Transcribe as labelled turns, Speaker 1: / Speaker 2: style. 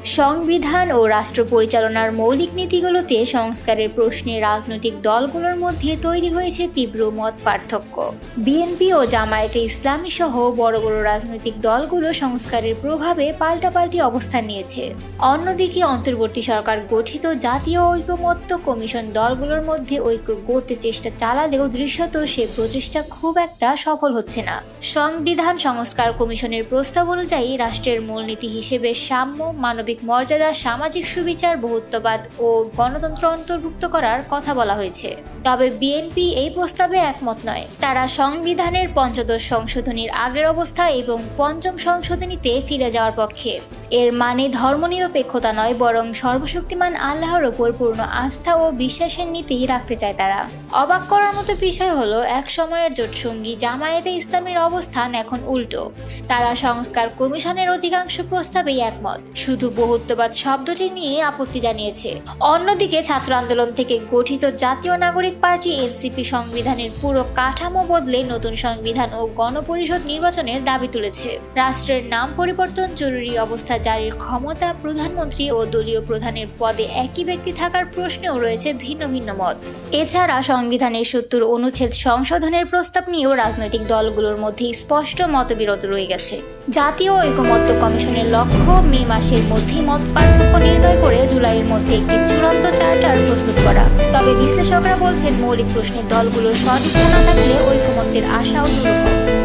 Speaker 1: সংবিধান ও রাষ্ট্র পরিচালনার মৌলিক নীতিগুলোতে সংস্কারের প্রশ্নে রাজনৈতিক দলগুলোর মধ্যে তৈরি হয়েছে তীব্র মত পার্থক্য। বিএনপি ও জামায়াতে ইসলামী সহ বড় বড় রাজনৈতিক দলগুলো সংস্কারের প্রভাবে পাল্টাপাল্টি অবস্থান নিয়েছে। অন্যদিকে অন্তর্বর্তী সরকার গঠিত জাতীয় ঐকমত্য কমিশন দলগুলোর মধ্যে ঐক্য গড়তে চেষ্টা চালালেও দৃশ্যত সে প্রচেষ্টা খুব একটা সফল হচ্ছে না। সংবিধান সংস্কার কমিশনের প্রস্তাব অনুযায়ী রাষ্ট্রের মূলনীতি হিসেবে সাম্য, মানবিক মর্যাদা, সামাজিক সুবিচার, বহুত্ববাদ ও গণতন্ত্র অন্তর্ভুক্ত করার কথা বলা হয়েছে। তবে বিএনপি এই প্রস্তাবে একমত নয়। তারা সংবিধানের পঞ্চদশ সংশোধনীর আগের অবস্থা এবং পঞ্চম সংশোধনীতে ফিরে যাওয়ার পক্ষে। এর মানে ধর্মনিরপেক্ষতা নয়, বরং সর্বশক্তিমান আল্লাহর ওপর পূর্ণ আস্থা ও বিশ্বাসের নীতি রাখতে চায় তারা। অবাক করার মতো বিষয় হলো, এক সময়ের জোটসঙ্গী জামায়াতে ইসলামীর অবস্থান এখন উল্টো। তারা সংস্কার কমিশনের অধিকাংশ প্রস্তাবেই একমত, শুধু বহুত্ববাদ শব্দটি নিয়ে আপত্তি জানিয়েছে। অন্যদিকে ছাত্র আন্দোলন থেকে গঠিত জাতীয় নাগরিক পার্টি এনসিপি সংবিধানের পুরো কাঠামো বদলে নতুন সংবিধান ও গণপরিষদ নির্বাচনের দাবি তুলেছে। রাষ্ট্রের নাম পরিবর্তন, জরুরি অবস্থা জারির ক্ষমতা, প্রধানমন্ত্রী ও দলীয় প্রধানের পদে একই ব্যক্তি থাকার প্রশ্নেও রয়েছে ভিন্ন ভিন্ন মত। এছাড়া সংবিধানের ৭০ অনুচ্ছেদ সংশোধনের প্রস্তাব নিয়েও রাজনৈতিক দলগুলোর মধ্যে স্পষ্ট মতবিরোধ রয়ে গেছে। জাতীয় ঐকমত্য কমিশনের লক্ষ্য মে মাসের মধ্যেই মত পার্থক্য নির্ণয় করে জুলাইয়ের মধ্যে একটি চূড়ান্ত চার্টার প্রস্তুত করা। তবে বিশ্লেষকরা বলছেন, মৌলিক প্রশ্নে দলগুলোর সদিচ্ছা না থাকলে ঐকমত্যের আশাও দুরূহ।